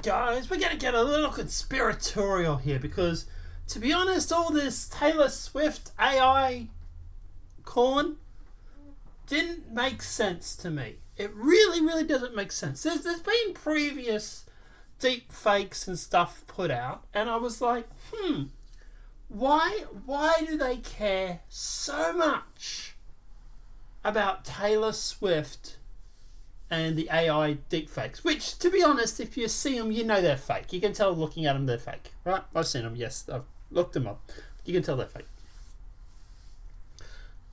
guys, we're going to get a little conspiratorial here because, to be honest, all this Taylor Swift AI corn didn't make sense to me. It really, really doesn't make sense. There's been previous deep fakes and stuff put out, and I was like, why do they care so much about Taylor Swift and the AI deepfakes? Which, to be honest, if you see them, you know they're fake. You can tell looking at them they're fake, right? I've seen them, yes. I've looked them up. You can tell they're fake.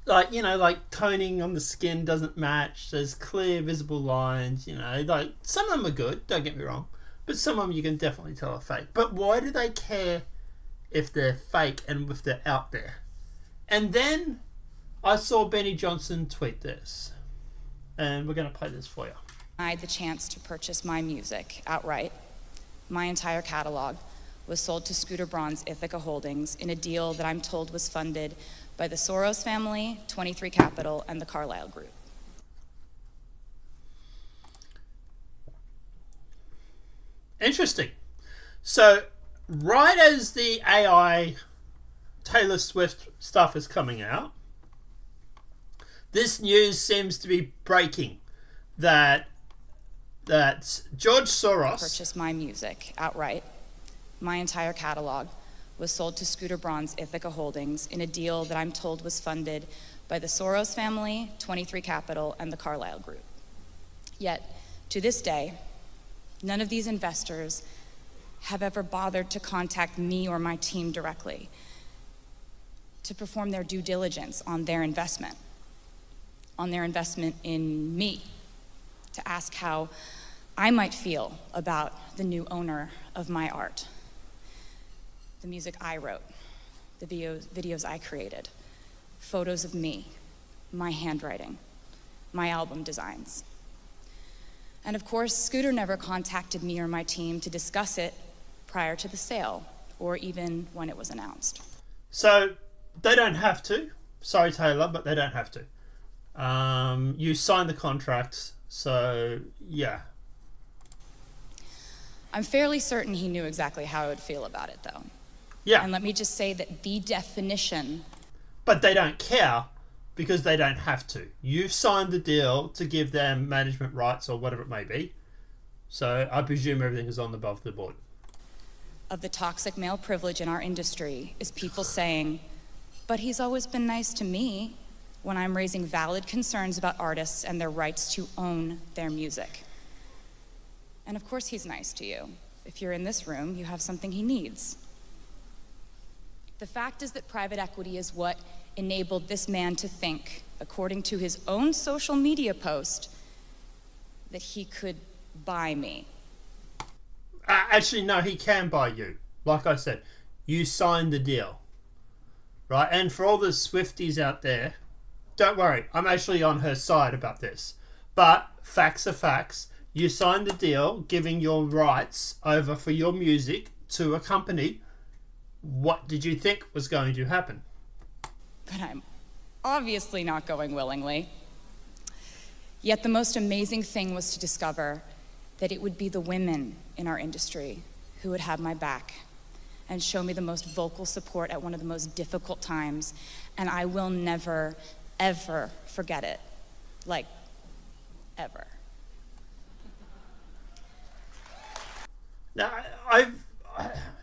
Like, you know, like toning on the skin doesn't match. There's clear, visible lines, you know. Like, some of them are good, don't get me wrong. But some of them you can definitely tell are fake. But why do they care if they're fake and if they're out there? And then I saw Benny Johnson tweet this, and we're going to play this for you. I had the chance to purchase my music outright. My entire catalog was sold to Scooter Braun's Ithaca Holdings in a deal that I'm told was funded by the Soros family, 23 Capital, and the Carlyle Group. Interesting. So, right as the AI Taylor Swift stuff is coming out, this news seems to be breaking that George Soros Purchased my music outright. My entire catalog was sold to Scooter Braun's Ithaca Holdings in a deal that I'm told was funded by the Soros family, 23 Capital, and the Carlyle Group. Yet, to this day, none of these investors have ever bothered to contact me or my team directly to perform their due diligence on their investment in me, to ask how I might feel about the new owner of my art, the music I wrote, the videos I created, photos of me, my handwriting, my album designs. And of course, Scooter never contacted me or my team to discuss it prior to the sale, or even when it was announced. So, they don't have to. Sorry, Taylor, but they don't have to. You signed the contract, so yeah. I'm fairly certain he knew exactly how I would feel about it, though. Yeah. And let me just say that the definition... But they don't care because they don't have to. You've signed the deal to give them management rights or whatever it may be. So I presume everything is on above the board. ...of the toxic male privilege in our industry is people saying, but he's always been nice to me, when I'm raising valid concerns about artists and their rights to own their music. And of course he's nice to you. If you're in this room, you have something he needs. The fact is that private equity is what enabled this man to think, according to his own social media post, that he could buy me. Actually, no, he can buy you. Like I said, you signed the deal. Right? And for all the Swifties out there, don't worry, I'm actually on her side about this. But facts are facts. You signed the deal giving your rights over for your music to a company. What did you think was going to happen? But I'm obviously not going willingly. Yet the most amazing thing was to discover that it would be the women in our industry who would have my back and show me the most vocal support at one of the most difficult times. And I will never, ever forget it. Like, ever. Now,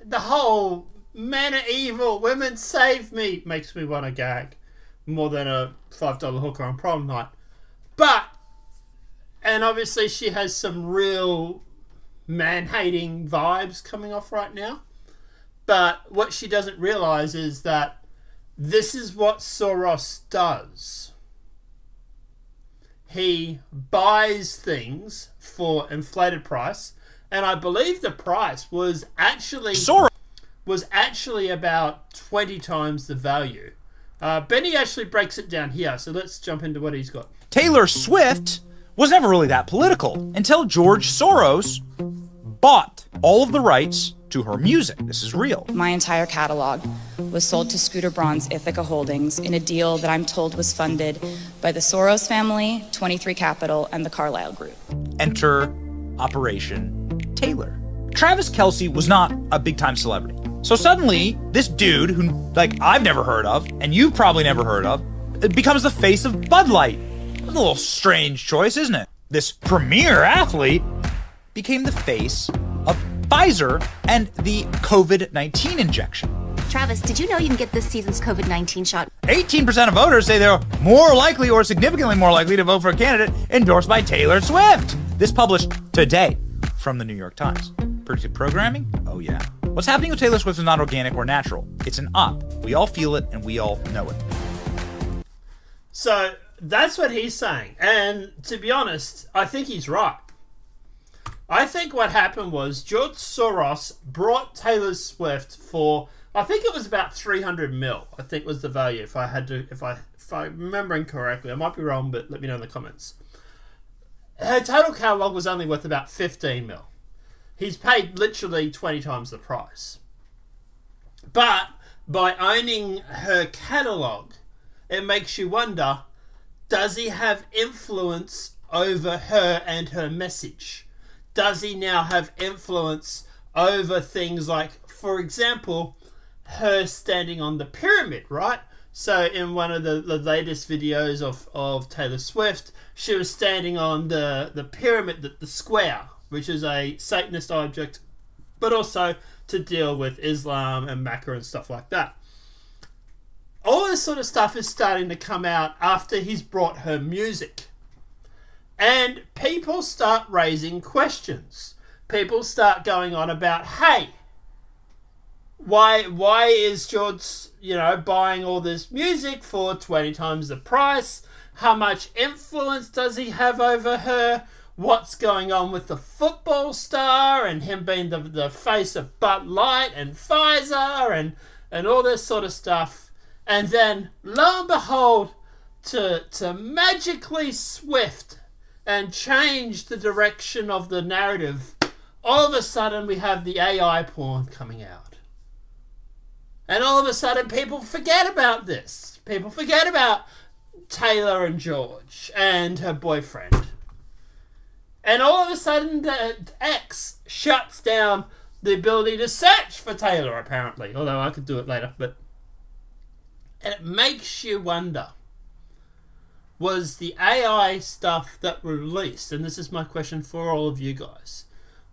the whole men are evil, women save me makes me want to gag more than a $5 hooker on prom night. But, and obviously she has some real man-hating vibes coming off right now. But what she doesn't realize is that this is what Soros does. He buys things for inflated price. And I believe the price was actually about 20 times the value. Benny actually breaks it down here, so let's jump into what he's got. Taylor Swift was never really that political until George Soros bought all of the rights to her music. This is real. My entire catalog was sold to Scooter Braun's Ithaca Holdings in a deal that I'm told was funded by the Soros family, 23 Capital, and the Carlyle Group. Enter Operation Taylor. Travis Kelce was not a big-time celebrity. So suddenly, this dude who, like, I've never heard of, and you've probably never heard of, it becomes the face of Bud Light. A little strange choice, isn't it? This premier athlete became the face of Pfizer and the COVID-19 injection. Travis, did you know you can get this season's COVID-19 shot? 18% of voters say they're more likely or significantly more likely to vote for a candidate endorsed by Taylor Swift. This published today from the New York Times. Predictive programming? Oh yeah. What's happening with Taylor Swift is not organic or natural. It's an op. We all feel it and we all know it. So that's what he's saying. And to be honest, I think he's right. I think what happened was George Soros brought Taylor Swift for, I think it was about 300 mil. I think was the value. If I'm remembering correctly, I might be wrong, but let me know in the comments. Her total catalog was only worth about 15 mil. He's paid literally 20 times the price. But by owning her catalog, it makes you wonder, does he have influence over her and her message? Does he now have influence over things like, for example, her standing on the pyramid, right? So in one of the latest videos of Taylor Swift, she was standing on the pyramid, the square, which is a Satanist object, but also to deal with Islam and Mecca and stuff like that. All this sort of stuff is starting to come out after he's brought her music. And people start raising questions. People start going on about, hey, why is George, buying all this music for 20 times the price? How much influence does he have over her? What's going on with the football star and him being the face of Bud Light and Pfizer and all this sort of stuff? And then, lo and behold, to magically Swift and change the direction of the narrative, all of a sudden we have the AI porn coming out. And all of a sudden people forget about this. People forget about Taylor and George and her boyfriend. And all of a sudden the X shuts down the ability to search for Taylor, apparently. Although I could do it later. And it makes you wonder, was the AI stuff that were released, and this is my question for all of you guys,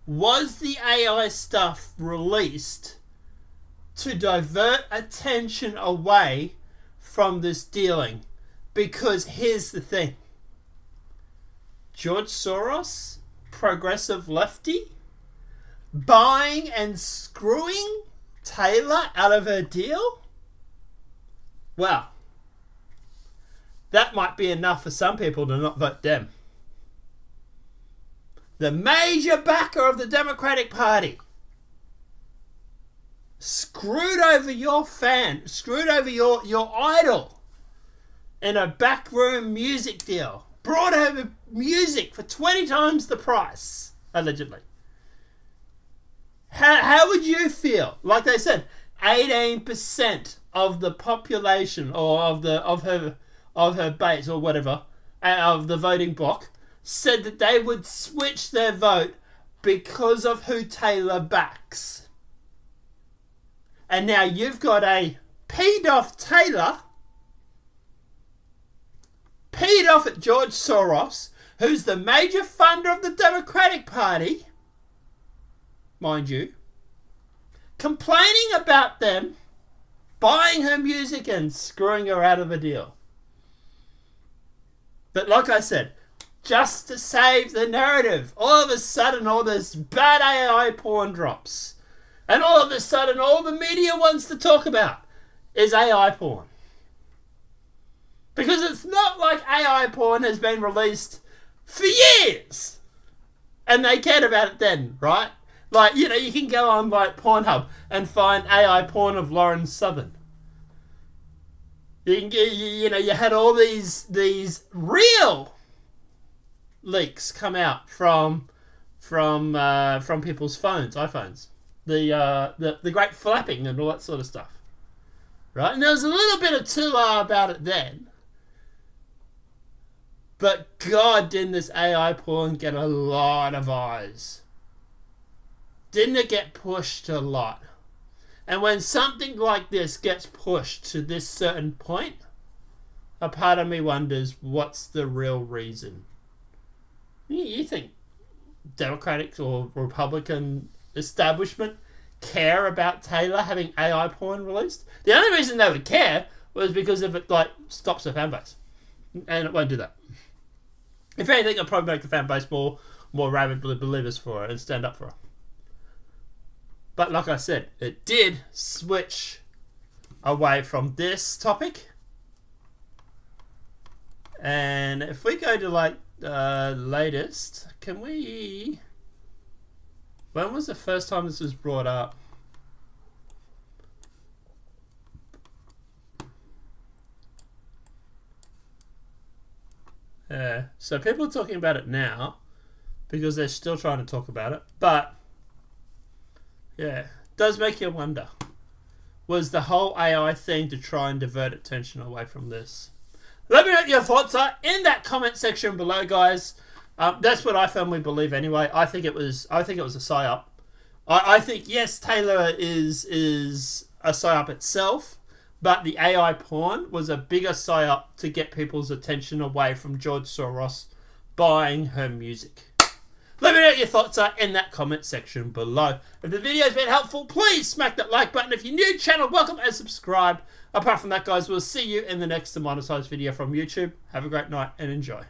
was the AI stuff released to divert attention away from this dealing? Because here's the thing. George Soros, progressive lefty, buying and screwing Taylor out of her deal? Well, that might be enough for some people to not vote Dem. The major backer of the Democratic Party screwed over your fan, screwed over your idol in a backroom music deal. Brought over music for 20 times the price, allegedly. How would you feel? Like they said, 18% of the population or of her base or whatever, of the voting bloc, said that they would switch their vote because of who Taylor backs. And now you've got a peed off Taylor, peed off at George Soros, who's the major funder of the Democratic Party, mind you, complaining about them buying her music and screwing her out of a deal. But like I said, just to save the narrative, all of a sudden all this bad AI porn drops. And all of a sudden all the media wants to talk about is AI porn. Because it's not like AI porn has been released for years. And they cared about it then, right? Like, you can go on like Pornhub and find AI porn of Lauren Southern. You had all these real leaks come out from people's phones, iPhones. The great flapping and all that sort of stuff. Right? And there was a little bit of too-la about it then. But God, didn't this AI porn get a lot of eyes. didn't it get pushed a lot? And when something like this gets pushed to this certain point, a part of me wonders what's the real reason. You think Democratic or Republican establishment care about Taylor having AI porn released? The only reason they would care was because if it like stops the fan base, and it won't do that. If anything, it'll probably make the fan base more rabid believers for her and stand up for her. But like I said, it did switch away from this topic. And if we go to like latest, can we... When was the first time this was brought up? Yeah, so people are talking about it now because they're still trying to talk about it. But yeah, it does make you wonder. Was the whole AI thing to try and divert attention away from this? Let me know what your thoughts are in that comment section below, guys. That's what I firmly believe anyway. I think it was a PSYOP. I think yes, Taylor is a PSYOP itself, but the AI porn was a bigger PSYOP to get people's attention away from George Soros buying her music. Let me know what your thoughts are in that comment section below. If the video's been helpful, please smack that like button. If you're new to the channel, welcome and subscribe. Apart from that, guys, we'll see you in the next demonetized video from YouTube. Have a great night and enjoy.